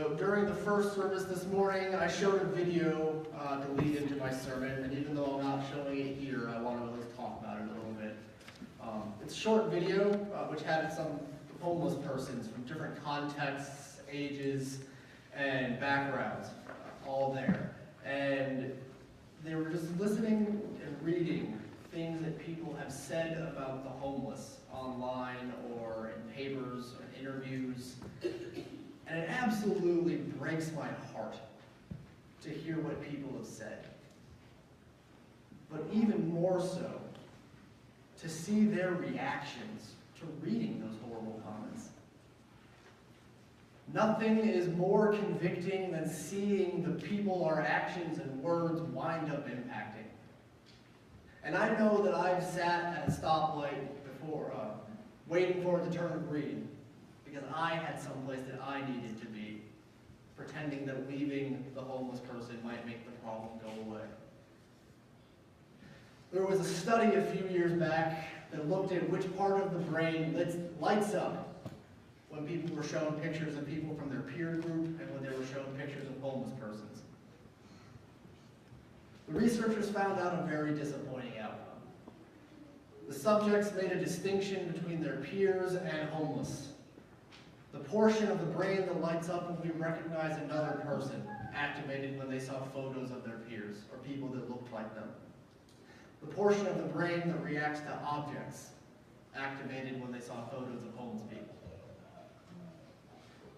So during the first service this morning, I showed a video to lead into my sermon, and even though I'm not showing it here, I want to at least talk about it a little bit. It's a short video which had some homeless persons from different contexts, ages, and backgrounds, all there. And they were just listening and reading things that people have said about the homeless online or in papers or interviews. And it absolutely breaks my heart to hear what people have said. But even more so, to see their reactions to reading those horrible comments. Nothing is more convicting than seeing the people our actions and words wind up impacting. And I know that I've sat at a stoplight before, waiting for it to turn green, because I had someplace that I needed to be, pretending that leaving the homeless person might make the problem go away. There was a study a few years back that looked at which part of the brain lights up when people were shown pictures of people from their peer group and when they were shown pictures of homeless persons. The researchers found out a very disappointing outcome. The subjects made a distinction between their peers and homeless. The portion of the brain that lights up when we recognize another person activated when they saw photos of their peers or people that looked like them. The portion of the brain that reacts to objects activated when they saw photos of homeless people.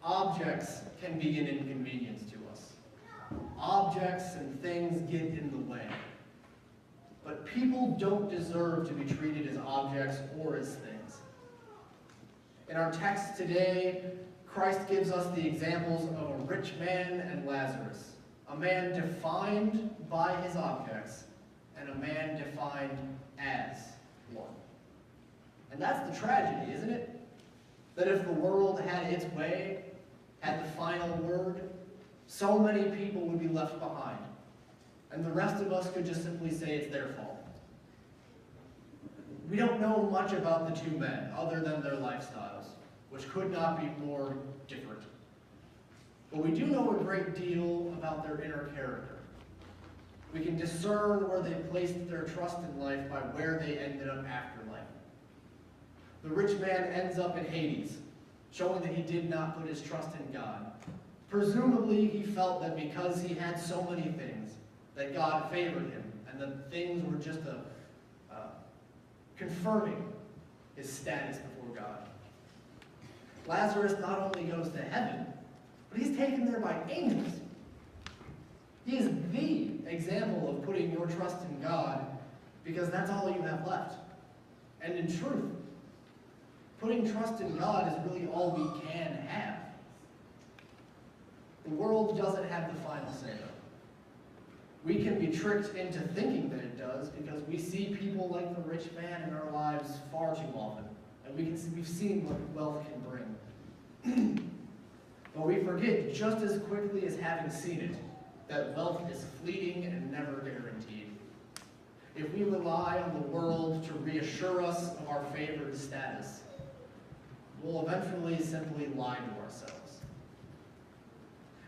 Objects can be an inconvenience to us. Objects and things get in the way. But people don't deserve to be treated as objects or as things. In our text today, Christ gives us the examples of a rich man and Lazarus, a man defined by his objects and a man defined as one. And that's the tragedy, isn't it? That if the world had its way, had the final word, so many people would be left behind. And the rest of us could just simply say it's their fault. We don't know much about the two men, other than their lifestyles, which could not be more different. But we do know a great deal about their inner character. We can discern where they placed their trust in life by where they ended up after life. The rich man ends up in Hades, showing that he did not put his trust in God. Presumably, he felt that because he had so many things, that God favored him, and that things were just confirming his status before God. Lazarus not only goes to heaven, but he's taken there by angels. He is the example of putting your trust in God because that's all you have left. And in truth, putting trust in God is really all we can have. The world doesn't have the final say, though. We can be tricked into thinking that it does because we see people like the rich man in our lives far too often. And we've seen what wealth can bring. But we forget just as quickly as having seen it that wealth is fleeting and never guaranteed. If we rely on the world to reassure us of our favored status, we'll eventually simply lie to ourselves.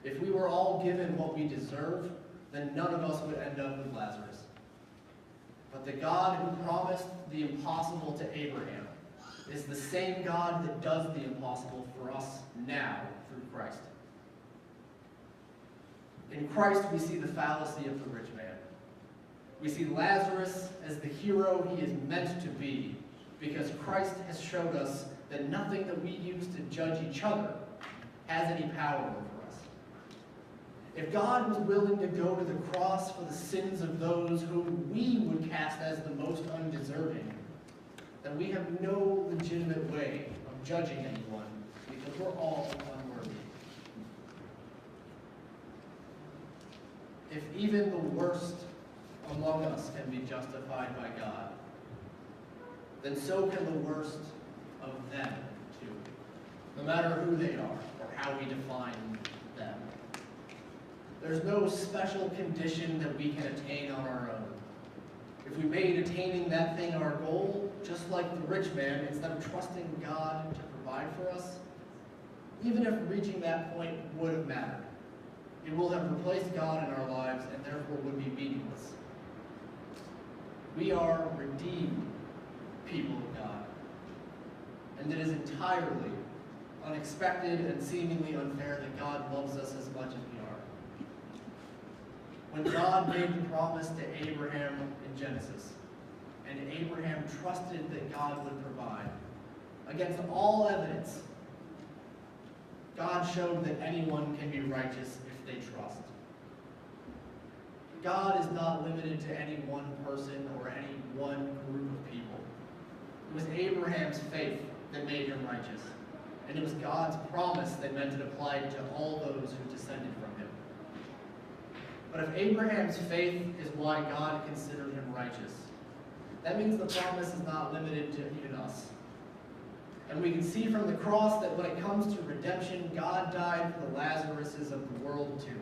If we were all given what we deserve, then none of us would end up with Lazarus. But the God who promised the impossible to Abraham is the same God that does the impossible for us now through Christ. In Christ, we see the fallacy of the rich man. We see Lazarus as the hero he is meant to be, because Christ has showed us that nothing that we use to judge each other has any power over us. If God was willing to go to the cross for the sins of those whom we would cast as the most undeserving, then we have no legitimate way of judging anyone, because we're all unworthy. If even the worst among us can be justified by God, then so can the worst of them too, no matter who they are or how we define them. There's no special condition that we can attain on our own. If we made attaining that thing our goal, just like the rich man, instead of trusting God to provide for us, even if reaching that point would have mattered. It will have replaced God in our lives and therefore would be meaningless. We are redeemed people of God, and it is entirely unexpected and seemingly unfair that God loves us as much as we are. When God made the promise to Abraham in Genesis, and Abraham trusted that God would provide, against all evidence, God showed that anyone can be righteous if they trust. God is not limited to any one person or any one group of people. It was Abraham's faith that made him righteous, and it was God's promise that meant it applied to all those who descended from him. But if Abraham's faith is why God considered him righteous, that means the promise is not limited to even us. And we can see from the cross that when it comes to redemption, God died for the Lazaruses of the world too.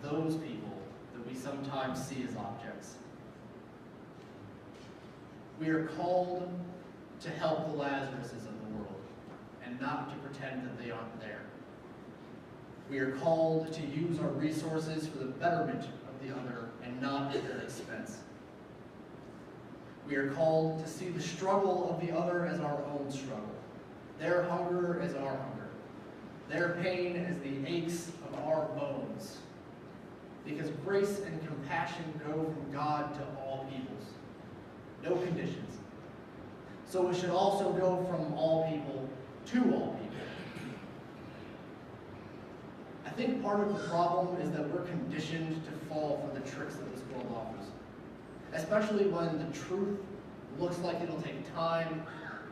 Those people that we sometimes see as objects. We are called to help the Lazaruses of the world and not to pretend that they aren't there. We are called to use our resources for the betterment of the other and not at their expense. We are called to see the struggle of the other as our own struggle, their hunger as our hunger, their pain as the aches of our bones. Because grace and compassion go from God to all peoples, no conditions. So it should also go from all people to all people. I think part of the problem is that we're conditioned to fall for the tricks that this world offers, especially when the truth looks like it'll take time,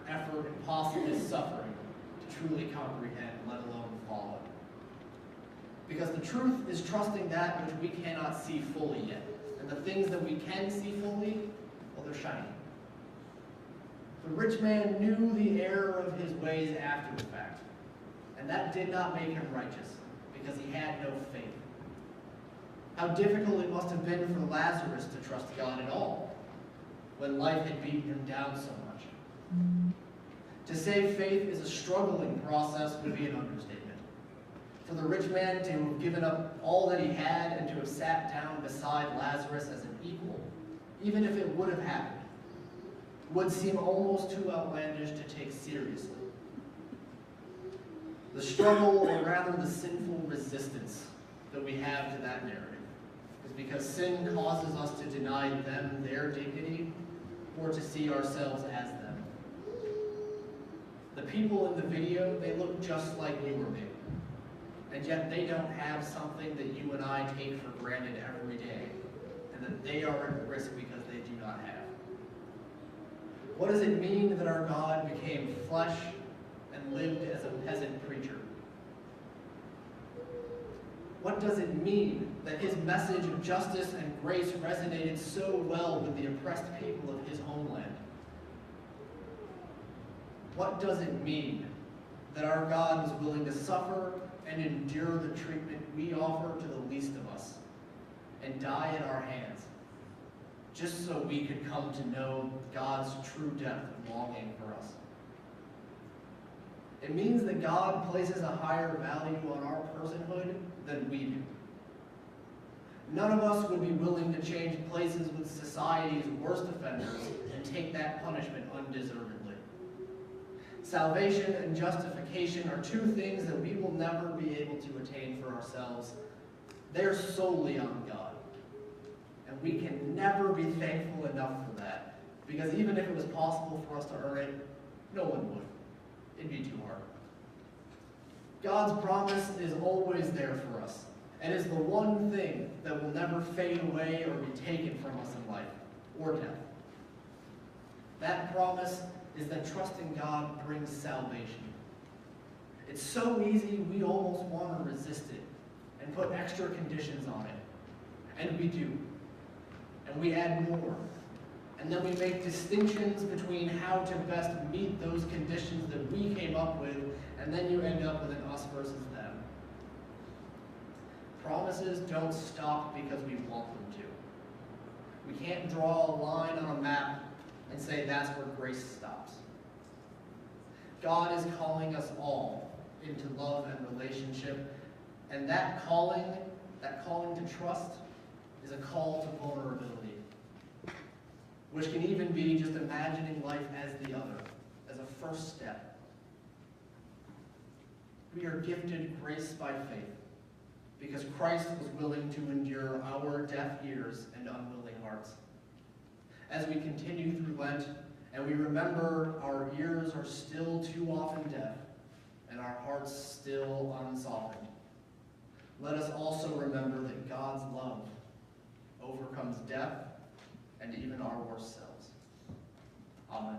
effort, and possibly suffering to truly comprehend, let alone follow. Because the truth is trusting that which we cannot see fully yet. And the things that we can see fully, well, they're shiny. The rich man knew the error of his ways after the fact, and that did not make him righteous, because he had no faith. How difficult it must have been for Lazarus to trust God at all, when life had beaten him down so much. To say faith is a struggling process would be an understatement. For the rich man to have given up all that he had and to have sat down beside Lazarus as an equal, even if it would have happened, would seem almost too outlandish to take seriously. The struggle, or rather the sinful resistance that we have to that narrative, is because sin causes us to deny them their dignity or to see ourselves as them. The people in the video, they look just like you or me, and yet they don't have something that you and I take for granted every day, and that they are at risk because they do not have. What does it mean that our God became flesh and lived as a peasant preacher? What does it mean that his message of justice and grace resonated so well with the oppressed people of his homeland? What does it mean that our God was willing to suffer and endure the treatment we offer to the least of us and die at our hands, just so we could come to know God's true depth of longing for us? It means that God places a higher value on our personhood than we do. None of us would be willing to change places with society's worst offenders and take that punishment undeservedly. Salvation and justification are two things that we will never be able to attain for ourselves. They're solely on God. And we can never be thankful enough for that, because even if it was possible for us to earn it, no one would. It'd be too hard. God's promise is always there for us, and is the one thing that will never fade away or be taken from us in life or death. That promise is that trusting God brings salvation. It's so easy we almost want to resist it and put extra conditions on it. And we do. And we add more. And then we make distinctions between how to best meet those conditions that we came up with, and then you end up with an us versus them. Promises don't stop because we want them to. We can't draw a line on a map and say that's where grace stops. God is calling us all into love and relationship. And that calling to trust, is a call to vulnerability, which can even be just imagining life as the other, as a first step. We are gifted grace by faith, because Christ was willing to endure our deaf ears and unwilling hearts. As we continue through Lent, and we remember our ears are still too often deaf, and our hearts still unsoftened, let us also remember that God's love overcomes death and even our worst selves. Amen.